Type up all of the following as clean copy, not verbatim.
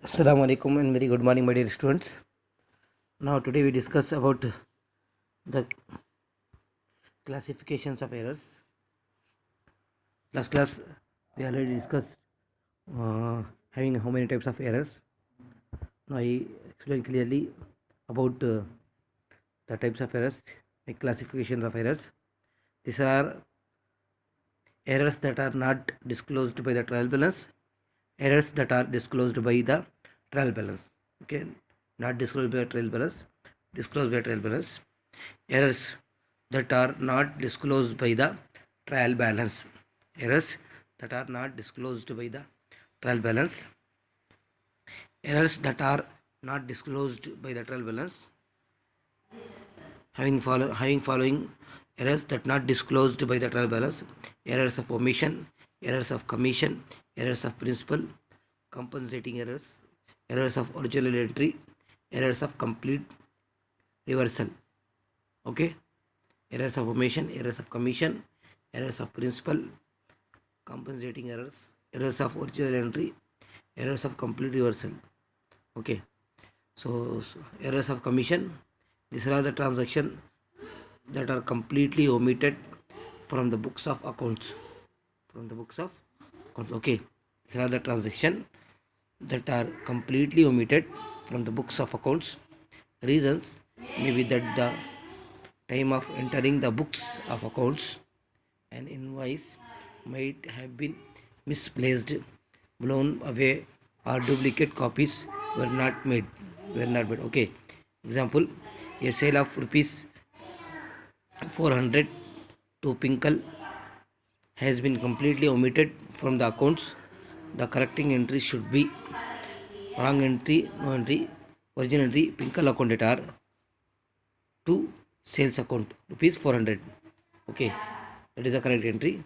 Assalamu alaikum and very good morning, my dear students. Now today we discuss about the classifications of errors. Last class we already discussed having how many types of errors. Now I explain clearly about the types of errors, like classifications of errors. These are errors that are not disclosed by the trial balance, errors that are disclosed by the trial balance. Okay, not disclosed by trial balance, disclosed by trial balance. Errors that are not disclosed by the trial balance. Errors that are not disclosed by the trial balance. Errors that are not disclosed by the trial balance. Having following errors that not disclosed by the trial balance: errors of omission, errors of commission, errors of principal, compensating errors, errors of original entry, errors of complete reversal. Okay, errors of omission, errors of commission, errors of principal, compensating errors, errors of original entry, errors of complete reversal. Okay, so errors of commission, these are the transactions that are completely omitted from the books of accounts. Okay, these are the transactions that are completely omitted from the books of accounts. Reasons may be that the time of entering the books of accounts an invoice might have been misplaced, blown away, or duplicate copies were not made. Okay. Example: a sale of rupees 400 to Pinkle has been completely omitted from the accounts. The correcting entry should be wrong entry, no entry, original entry, Pinkle account data to sales account rupees 400. Okay, that is the correct entry.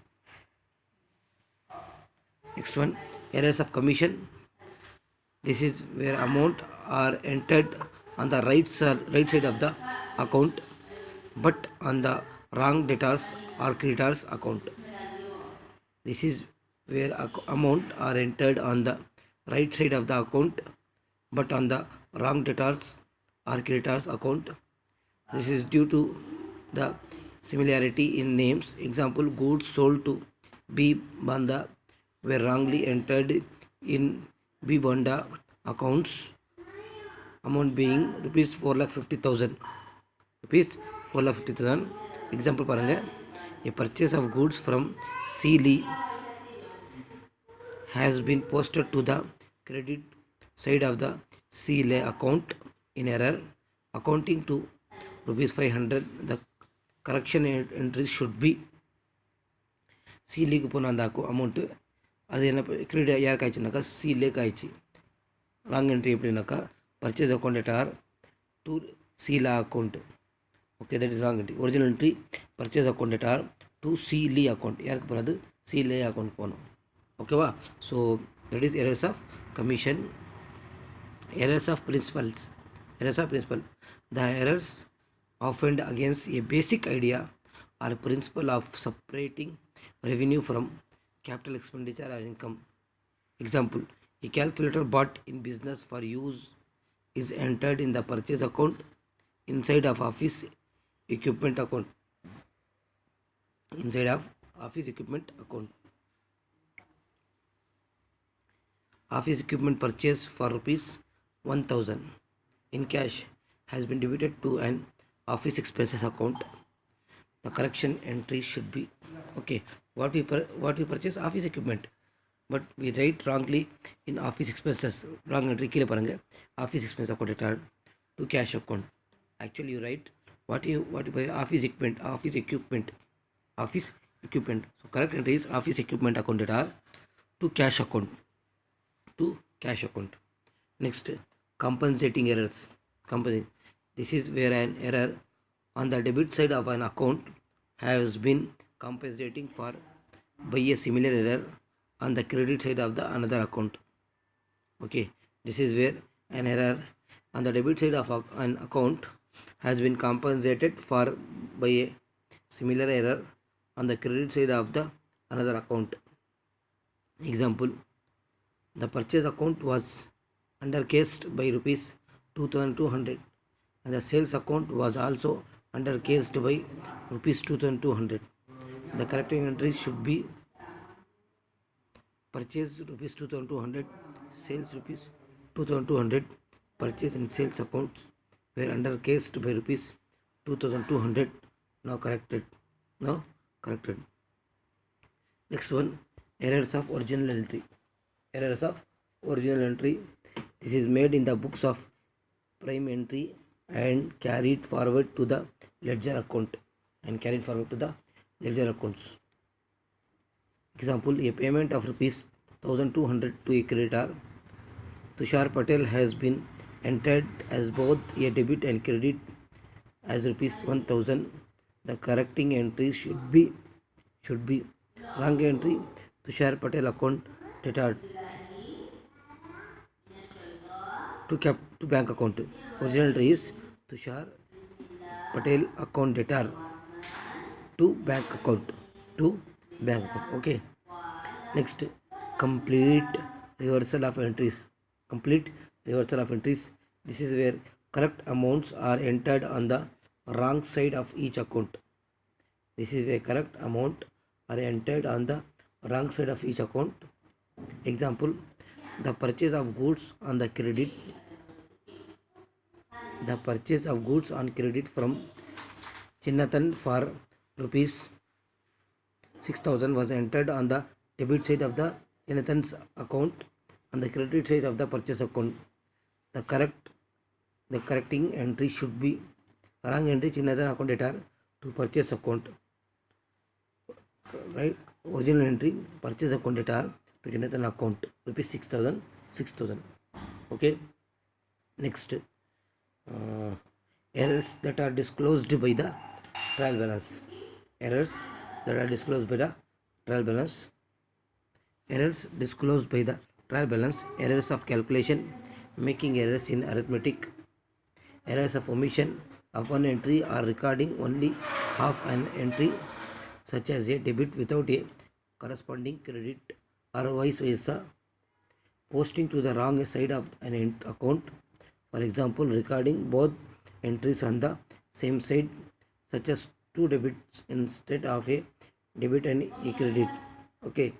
Next one, errors of commission. This is where amount are entered on the right side of the account, but on the wrong debtors or creditors account. This is where amount are entered on the right side of the account, but on the wrong debtors or creditors account. This is due to the similarity in names. Example: goods sold to B Banda were wrongly entered in B Banda accounts, amount being rupees 4,50,000. Rupees 4,50,000. Example paranga, a purchase of goods from C Lee has been posted to the credit side of the C Lee account in error, accounting to rupees 500. The correction entries should be C League போன அந்த amount அது என்ன credit யாருக்கு ஆயிடுச்சுனாக்கா C லேக்கு ஆயிடுச்சு. Wrong entry எப்படின்னாக்கா purchase account எட்டார் to C லா account. Okay, that is wrong entry. Original entry purchase account எட்டார் டு சி லீ அக்கௌண்ட். யாருக்கு போனது? சி லே அக்கௌண்ட் போகணும். ஓகேவா? So that is errors of commission. Errors of principles. Errors of principle. The errors offend against a basic idea or principle of separating revenue from capital expenditure or income. Example: a calculator bought in business for use is entered in the purchase account inside of office equipment account. Inside of office equipment account. Office equipment purchase for rupees 1,000 in cash has been debited to an office expenses account. The correction entry should be okay. What we purchase office equipment, but we write wrongly in office expenses. Wrong entry kile paranga office expense account to cash account. Actually you write what you office equipment. So correct entry is office equipment account to cash account. Next, compensating errors. This is where an error on the debit side of an account has been compensating for by a similar error on the credit side of the another account. Okay, this is where an error on the debit side of an account has been compensated for by a similar error on the credit side of the another account. Example: the purchase account was undercased by rupees 2200, and the sales account was also undercased by rupees 2200. The correcting entry should be purchase rupees 2200, sales rupees 2200, purchase and sales accounts were undercased by rupees 2200. Now corrected. Now corrected. Next one, errors of original entry. Errors of original entry. This is made in the books of prime entry and carried forward to the ledger account accounts. Example, a payment of rupees 1200 to a creditor Tushar Patel has been entered as both a debit and credit as rupees 1000. The correcting entry should be wrong entry, Tushar Patel account data to bank account. Original entry is Tushar Patel account data to bank account. Okay. Next, complete reversal of entries. This is where correct amounts are entered on the wrong side of each account. Example, the purchase of goods on credit from Chinnathan for rupees 6000 was entered on the debit side of the Chinnathan's account on the credit side of the purchase account. The correcting entry should be wrong entry, Chinnathan account data to purchase account. Right? Original entry, purchase account data to Chinnathan account, rupees 6000. Okay. Next, errors that are disclosed by the trial balance. Errors disclosed by the trial balance. Errors of calculation, making errors in arithmetic, errors of omission of one entry or recording only half an entry, such as a debit without a corresponding credit, or vice versa, posting to the wrong side of an account. For example, recording both entries on the same side, such as two debits instead of a debit and a credit. Okay.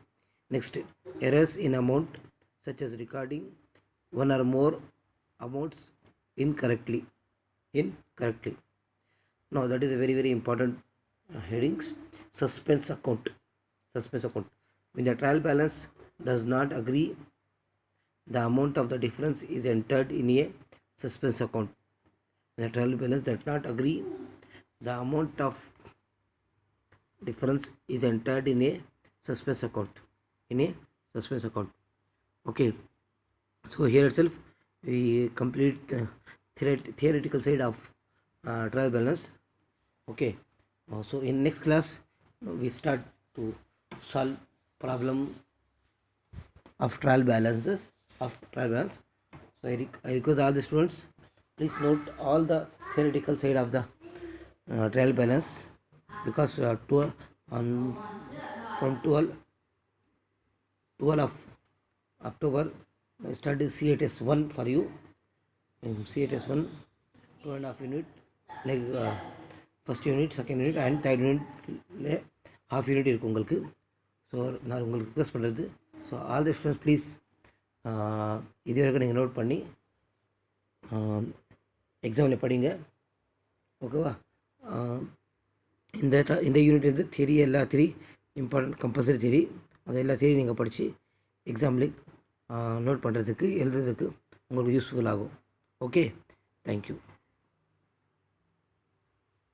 Next, errors in amount, such as recording one or more amounts incorrectly. Now that is a very, very important headings. Suspense account. When the trial balance does not agree, the amount of the difference is entered in a suspense account. When the trial balance does not agree, the amount of difference is entered in a suspense account. Okay. So here itself we complete theoretical side of trial balance. Okay. So in next class we start to solve problem of trial balance. So I request all the students, please note all the theoretical side of the trial balance, because from 12 of October I studied CATS 1 for you. In CATS 1, 2.5 unit, like first unit, second unit and third unit half unit இருக்கு உங்களுக்கு. So நான் உங்களுக்கு request பண்ணுறது, so all the students please இது வரைக்கும் நீங்கள் note பண்ணி எக்ஸாமில் படிங்க. ஓகேவா? இந்த யூனிட் வந்து தியரி, எல்லா தியரி இம்பார்ட்டன்ட் கம்பல்சரி தியரி, அது எல்லா தியரி நீங்கள் படித்து எக்ஸாமில் நோட் பண்ணுறதுக்கு எழுதுறதுக்கு உங்களுக்கு யூஸ்ஃபுல் ஆகும். Okay, thank you.